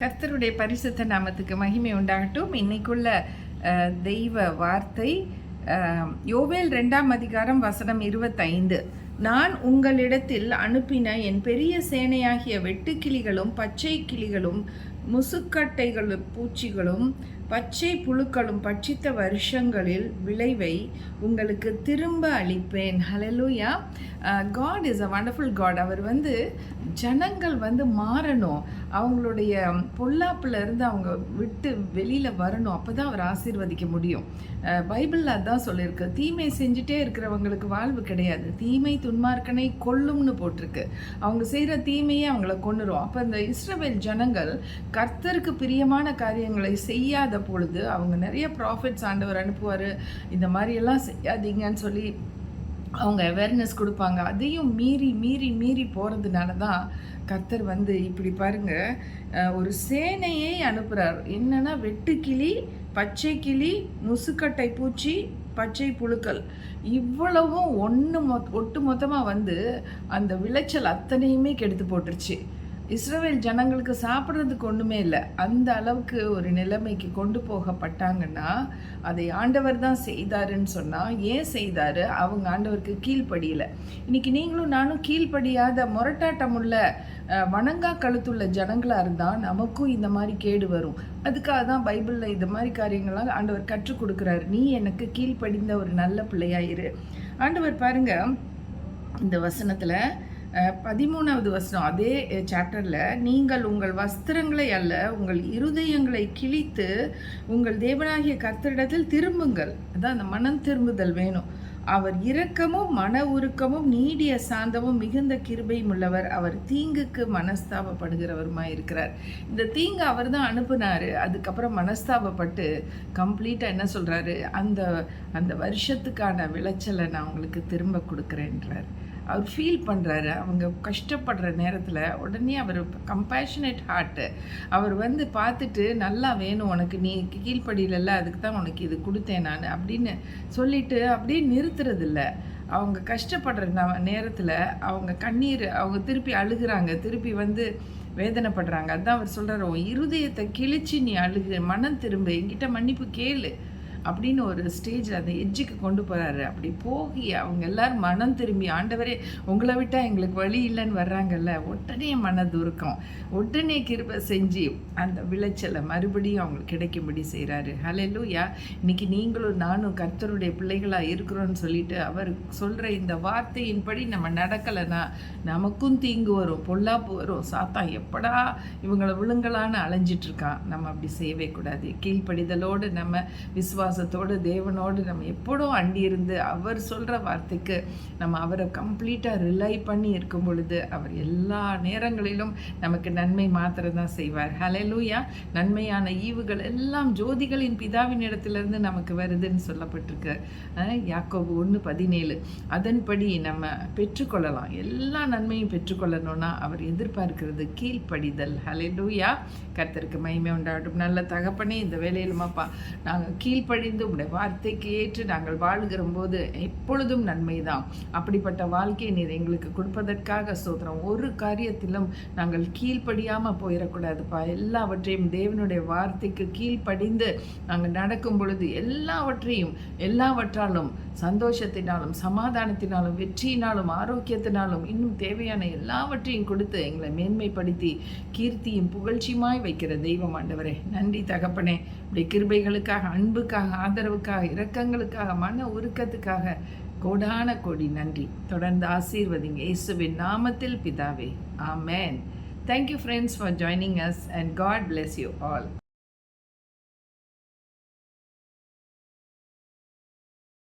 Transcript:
கர்த்தருடைய பரிசுத்த நாமத்துக்கு மகிமை உண்டாகட்டும். இன்னைக்குள்ள தெய்வ வார்த்தை யோவேல் 2ஆம் அதிகாரம் வசனம் 25. நான் உங்களிடத்தில் அனுப்பின என் பெரிய சேனையாகிய வெட்டுக்கிளிகளும் பச்சை கிளிகளும் முசுக்கட்டைகளும் பூச்சிகளும் பச்சை புழுக்களும் பட்சித்த வருஷங்களில் விளைவை உங்களுக்கு திரும்ப அளிப்பேன். Hallelujah. God is a wonderful God. அவர் ஜனங்கள் மாறணும், அவங்களுடைய பொல்லாப்புல இருந்து அவங்க விட்டு வெளியில வரணும். அப்பதான் அவர் ஆசீர்வதிக்க முடியும். பைபிள்ல அதான் சொல்லியிருக்கு, தீமை செஞ்சுட்டே இருக்கிறவங்களுக்கு வாழ்வு கிடையாது, தீமை துன்மார்க்கனை கொல்லும்னு போட்டிருக்கு. அவங்க செய்யற தீமையே அவங்கள கொன்னுரும். அப்ப இந்த இஸ்ரவேல் ஜனங்கள் கர்த்தருக்கு பிரியமான காரியங்களை செய்யாத பொழுது அவங்க நிறைய ப்ராஃபிட்ஸ் ஆண்டவர் அனுப்புவார். இந்த மாதிரியெல்லாம் செய்யாதீங்கன்னு சொல்லி அவங்க அவேர்னஸ் கொடுப்பாங்க. அதையும் மீறி மீறி மீறி போகிறதுனால தான் கர்த்தர் இப்படி பாருங்க, ஒரு சேனையை அனுப்புகிறார். என்னன்னா வெட்டுக்கிளி, பச்சை கிளி, முசுக்கட்டை பூச்சி, பச்சை புழுக்கள், இவ்வளவும் ஒட்டு மொத்தமாக அந்த விளைச்சல் அத்தனையுமே கெடுத்து போட்டுருச்சு. இஸ்ரவேல் ஜனங்களுக்கு சாப்பிட்றதுக்கு ஒன்றுமே இல்லை. அந்த அளவுக்கு ஒரு நிலைமைக்கு கொண்டு போகப்பட்டாங்கன்னா அதை ஆண்டவர் தான் செய்தாருன்னு சொன்னால், ஏன் செய்தார்? அவங்க ஆண்டவருக்கு கீழ்ப்படியலை. இன்றைக்கி நீங்களும் நானும் கீழ்ப்படியாத முரட்டாட்டம் உள்ள வணங்கா கழுத்துள்ள ஜனங்களாக இருந்தால் நமக்கும் இந்த மாதிரி கேடு வரும். அதுக்காக தான் பைபிளில் இந்த மாதிரி காரியங்கள்லாம் ஆண்டவர் கற்றுக் கொடுக்குறாரு. நீ எனக்கு கீழ்ப்படிந்த ஒரு நல்ல பிள்ளையாயிரு. ஆண்டவர் பாருங்க, இந்த வசனத்தில் 13வது வசனம் அதே சாப்டரில், நீங்கள் உங்கள் வஸ்திரங்களை அல்ல உங்கள் இருதயங்களை கிழித்து உங்கள் தேவனாகிய கர்த்தரிடத்தில் திரும்புங்கள். அதான் அந்த மனம் திரும்புதல் வேணும். அவர் இரக்கமும் மன உருக்கமும் நீடிய சாந்தமும் மிகுந்த கிருபையும் உள்ளவர், அவர் தீங்குக்கு மனஸ்தாபப்படுகிறவருமாய் இருக்கிறார். இந்த தீங்கு அவர் தான் அனுப்புனார். அதுக்கப்புறம் மனஸ்தாபப்பட்டு கம்ப்ளீட்டாக என்ன சொல்கிறாரு, அந்த அந்த வருஷத்துக்கான விளைச்சலை நான் உங்களுக்கு திரும்ப கொடுக்குறேன்றார். அவர் ஃபீல் பண்ணுறாரு. அவங்க கஷ்டப்படுற நேரத்தில் உடனே அவர் கம்பேஷனேட் ஹார்ட்டு. அவர் பார்த்துட்டு, நல்லா வேணும் உனக்கு, நீ கீழ்ப்படியிலல்ல, அதுக்கு தான் உனக்கு இது கொடுத்தேன் நான் அப்படின்னு சொல்லிட்டு அப்படியே நிறுத்துறதில்ல. அவங்க கஷ்டப்படுற நேரத்தில் அவங்க கண்ணீர், அவங்க திருப்பி அழுகிறாங்க, திருப்பி வேதனைப்படுறாங்க. அதான் அவர் சொல்கிறார், உன் இருதயத்தை கிழிச்சு நீ அழுகு, மனம் திரும்ப, என்கிட்ட மன்னிப்பு கேளு அப்படின்னு ஒரு ஸ்டேஜில் அந்த எட்ஜுக்கு கொண்டு போகிறாரு. அப்படி போகி அவங்க எல்லாரும் மனம் திரும்பி, ஆண்டவரே உங்களை விட்டால் எங்களுக்கு வழி இல்லைன்னு வர்றாங்கல்ல, உடனே மனதுருக்கம், உடனே கிருபை செஞ்சு அந்த விளைச்சலை மறுபடியும் அவங்களுக்கு கிடைக்கும்படி செய்கிறாரு. ஹல்லேலூயா. இன்னைக்கு நீங்களும் நானும் கர்த்தருடைய பிள்ளைகளாக இருக்கிறோன்னு சொல்லிட்டு அவர் சொல்கிற இந்த வார்த்தையின்படி நம்ம நடக்கலைன்னா நமக்கும் தீங்கு வரும், பொல்லாப்பு வரும். சாத்தான் எப்படா இவங்களை விழுங்கலான்னு அலைஞ்சிட்ருக்கான். நம்ம அப்படி செய்யவே கூடாது. கீழ்ப்படிதலோடு நம்ம விசுவாசத்தோடு தேவனோடு நம்ம எப்போதும் அண்டி இருந்து அவர் சொல்கிற வார்த்தைக்கு நம்ம அவரை கம்ப்ளீட்டாக ரிலை பண்ணி இருக்கும் பொழுது அவர் எல்லா நேரங்களிலும் நமக்கு நன்மை மாத்திரம் தான் செய்வார். ஹல்லேலூயா. நன்மையான ஈவுகள் எல்லாம் ஜோதிகளின் பிதாவின் இடத்திலிருந்து நமக்கு வருதுன்னு சொல்லப்பட்டிருக்கு. யாக்கோபு 1:17. அதன்படி நம்ம பெற்றுக்கொள்ளலாம். எல்லா நன்மையும் பெற்றுக்கொள்ளணும்னா அவர் எதிர்பார்க்கிறது கீழ்ப்படிதல். ஹல்லேலூயா. கர்த்தருக்கு மகிமை உண்டாகட்டும். நல்ல தகப்பனே, இந்த வேலையிலுமாப்பா நாங்கள் கீழ்ப்படிந்து உடைய வார்த்தைக்கு ஏற்று நாங்கள் வாழ்கிற போது எப்பொழுதும் நன்மைதான். அப்படிப்பட்ட வாழ்க்கையை நீர் எங்களுக்கு கொடுப்பதற்காக ஸ்தோத்திரம். ஒரு காரியத்திலும் நாங்கள் கீழ்ப்படியாமல் போயிடக்கூடாதுப்பா. எல்லாவற்றையும் தேவனுடைய வார்த்தைக்கு கீழ்ப்படிந்து நாங்கள் நடக்கும் பொழுது எல்லாவற்றாலும் சந்தோஷத்தினாலும் சமாதானத்தினாலும் வெற்றியினாலும் ஆரோக்கியத்தினாலும் இன்னும் தேவையான எல்லாவற்றையும் கொடுத்து எங்களை மேன்மைப்படுத்தி கீர்த்தியும் புகழ்ச்சியுமாய் வைக்கிற தெய்வம் ஆண்டவரே, நன்றி தகப்பனே. இப்படி கிருபைகளுக்காக, அன்புக்காக, ஆதரவுக்காக, இரக்கங்களுக்காக, மன உருக்கத்துக்காக கோடான கோடி நன்றி. தொடர்ந்து ஆசீர்வதிங்க இயேசுவின் நாமத்தில் பிதாவே. ஆமென். Thank you friends for joining us and God bless you all.